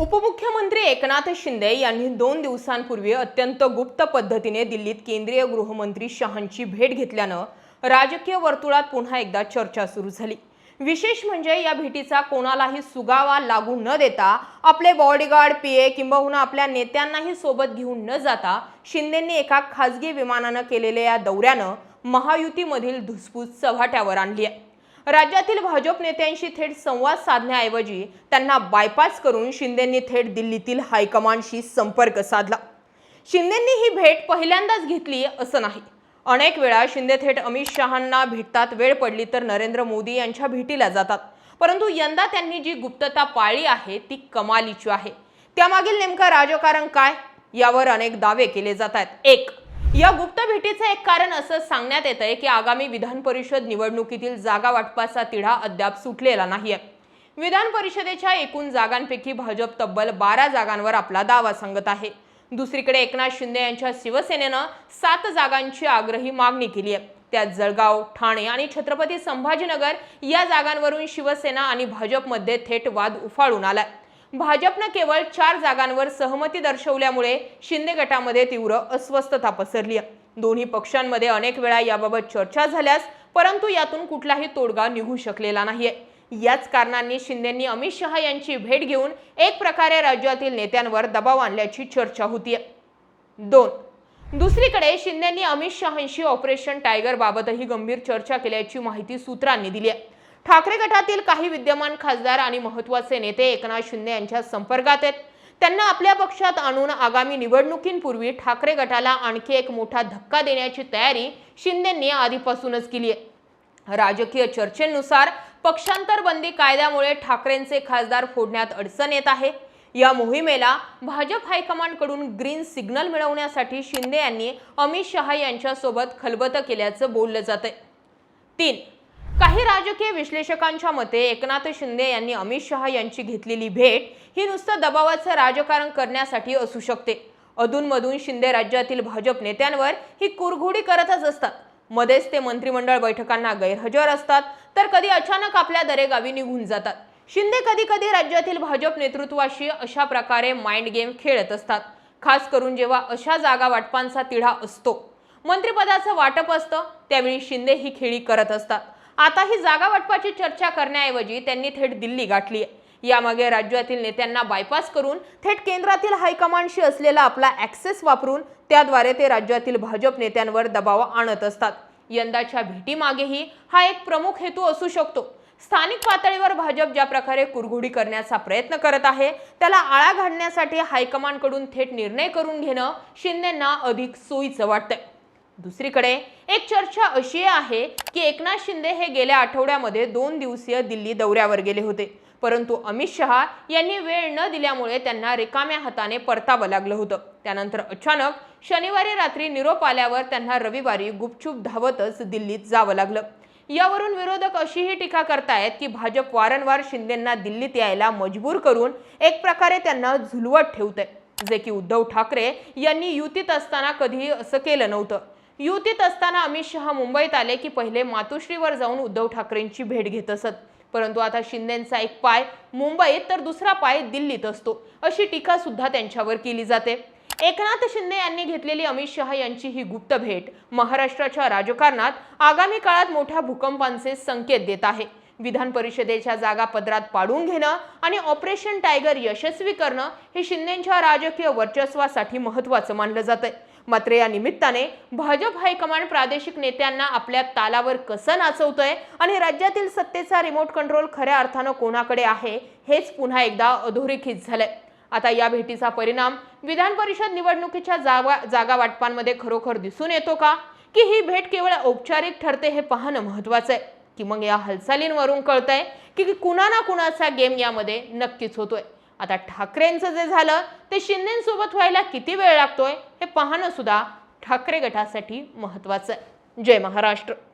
उपमुख्यमंत्री एकनाथ शिंदे यांनी 2 दिवसांपूर्वी अत्यंत गुप्त पद्धतीने दिल्लीत केंद्रीय गृहमंत्री शहांची भेट घेतल्यानं राजकीय वर्तुळात पुन्हा एकदा चर्चा सुरू झाली। विशेष म्हणजे या भेटीचा कोणालाही सुगावा लागू न देता आपले बॉडीगार्ड, पीए किंबहुना आपल्या नेत्यांनाही सोबत घेऊन न जाता शिंदेंनी एका खासगी विमानाने केलेल्या या दौऱ्यानं महायुतीमधील धुसफूस चव्हाट्यावर आणली आहे। राज्यातील भाजप नेत्यांशी थेट संवाद साधण्याऐवजी त्यांना बायपास करून शिंदेंनी थेट दिल्लीतील हायकमांडशी संपर्क साधला। शिंदेंनी ही भेट पहिल्यांदाच घेतली असं नाही। अनेक वेळा शिंदे थेट अमित शहांना भेटतात, वेळ पडली तर नरेंद्र मोदी यांच्या भेटीला जातात। परंतु यंदा त्यांनी जी गुप्तता पाळली आहे ती कमालीची आहे। त्यामागील नेमका राजकारण काय यावर अनेक दावे केले जातात। या गुप्त भेटीचे एक कारण असं सांगण्यात येतंय की आगामी विधान परिषद निवडणुकीतील जागा वाटपाचा तिढा अद्याप सुटलेला नाहीये। विधान परिषदेच्या एकूण जागांपैकी भाजप तब्बल 12 जागांवर आपला दावा सांगत आहे। दुसरीकडे एकनाथ शिंदे यांच्या शिवसेनेनं 7 जागांची आग्रही मागणी केली आहे। त्यात जळगाव, ठाणे आणि छत्रपती संभाजीनगर या जागांवरून शिवसेना आणि भाजपमध्ये थेट वाद उफाळून आलाय। भाजपने केवळ 4 जागांवर सहमती दर्शवल्यामुळे शिंदे गटामध्ये तीव्र अस्वस्थता पसरली आहे। दोन्ही पक्षांमध्ये अनेक वेळा याबाबत चर्चा झाल्यास परंतु यातून कुठलाही तोडगा निघू शकलेला नाहीये। याच कारणांनी शिंदेंनी अमित शहा यांची भेट घेऊन एक प्रकारे राज्यातील नेत्यांवर दबाव आणल्याची चर्चा होतीये। 2. दुसरीकडे शिंदेंनी अमित शहांशी ऑपरेशन टायगर बाबतही गंभीर चर्चा केल्याची माहिती सूत्रांनी दिली आहे। ठाकरे गटातील काही विद्यमान खासदार आणि महत्त्वाचे नेते एकनाथ शिंदे यांच्या संपर्कात आहेत। त्यांना आपल्या पक्षात आणून आगामी निवडणुकींपूर्वी ठाकरे गटाला आणखी एक मोठा धक्का देण्याची तयारी शिंदेंनी आधीपासूनच केली आहे। राजकीय चर्चेनुसार पक्षांतर बंदी कायद्यामुळे ठाकरेंचे खासदार फोडण्यात अडचण येत आहे। या मोहिमेला भाजप हायकमांडकडून ग्रीन सिग्नल मिळवण्यासाठी शिंदे यांनी अमित शहा यांच्यासोबत खलबतं केल्याचं बोललं जातंय। 3. काही राजकीय विश्लेषकांच्या मते एकनाथ शिंदे यांनी अमित शहा यांची घेतलेली भेट ही नुसतं दबावाचं राजकारण करण्यासाठी असू शकते। अधूनमधून शिंदे राज्यातील भाजप नेत्यांवर ही कुरघोडी करतच असतात। मध्येच ते मंत्रिमंडळ बैठकांना गैरहजर असतात तर कधी अचानक आपल्या दरेगावी निघून जातात। शिंदे कधी कधी राज्यातील भाजप नेतृत्वाशी अशा प्रकारे माइंड गेम खेळत असतात, खास करून जेव्हा अशा जागा वाटपांचा तिढा असतो, मंत्रिपदाचं वाटप असतं त्यावेळी शिंदे ही खेळी करत असतात। आता ही जागा वाटपाची चर्चा करण्याऐवजी त्यांनी थेट दिल्ली गाठली आहे। यामागे राज्यातील नेत्यांना बायपास करून थेट केंद्रातील हायकमांडशी असलेला आपला ॲक्सेस वापरून त्याद्वारे ते राज्यातील भाजप नेत्यांवर दबाव आणत असतात। यंदाच्या भेटीमागेही हा एक प्रमुख हेतू असू शकतो। स्थानिक पातळीवर भाजप ज्या प्रकारे कुरघोडी करण्याचा प्रयत्न करत आहे त्याला आळा घालण्यासाठी हायकमांडकडून थेट निर्णय करून घेणं शिंदेंना अधिक सोयीचं वाटतंय। दुसरीकडे एक चर्चा अशी आहे की एकनाथ शिंदे हे गेल्या आठवड्यामध्ये 2 दिवसीय दिल्ली दौऱ्यावर गेले होते, परंतु अमित शहा यांनी वेळ न दिल्यामुळे त्यांना रिकाम्या हाताने परतावं लागलं होतं। त्यानंतर अचानक शनिवारी रात्री निरोप आल्यावर त्यांना रविवारी गुपचूप धावतच दिल्लीत जावं लागलं। यावरून विरोधक अशीही टीका करतायत की भाजप वारंवार शिंदेंना दिल्लीत यायला मजबूर करून एक प्रकारे त्यांना झुलवत ठेवतंय, जे की उद्धव ठाकरे यांनी युतीत असताना कधीही असं केलं नव्हतं। युतीत असताना अमित शहा मुंबईत आले की पहिले मातोश्रीवर जाऊन उद्धव ठाकरेंची भेट घेत असत, परंतु आता शिंदेंचा एक पाय मुंबईत तर दुसरा पाय दिल्लीत असतो, अशी टीका सुद्धा त्यांच्यावर केली जाते। एकनाथ शिंदे यांनी घेतलेली अमित शहा यांची ही गुप्त भेट महाराष्ट्राच्या राजकारणात आगामी काळात मोठ्या भूकंपांचे संकेत देत आहे। विधान परिषदेच्या जागा पदरात पाडून घेणं आणि ऑपरेशन टायगर यशस्वी करणं हे शिंदेंच्या राजकीय वर्चस्वासाठी महत्त्वाचं मानलं जातंय। मात्र या निमित्ताने भाजप हायकमांड प्रादेशिक नेत्यांना आपल्या तालावर कसं नाचवतंय आणि राज्यातील सत्तेचा रिमोट कंट्रोल खऱ्या अर्थानं कोणाकडे आहे हेच पुन्हा एकदा अधोरेखित झालंय। आता या भेटीचा परिणाम विधान परिषद निवडणुकीच्या जागा वाटपांमध्ये खरोखर दिसून येतो का, की ही भेट केवळ औपचारिक ठरते हे पाहणं महत्त्वाचं आहे, की मग या हालचालींवरून कळतंय की कुणा ना कुणाचा गेम यामध्ये नक्कीच होतोय। आता ठाकरेंचं जे झालं ते शिंदेंसोबत व्हायला किती वेळ लागतोय हे पाहणं सुद्धा ठाकरे गटासाठी महत्त्वाचं आहे। जय महाराष्ट्र।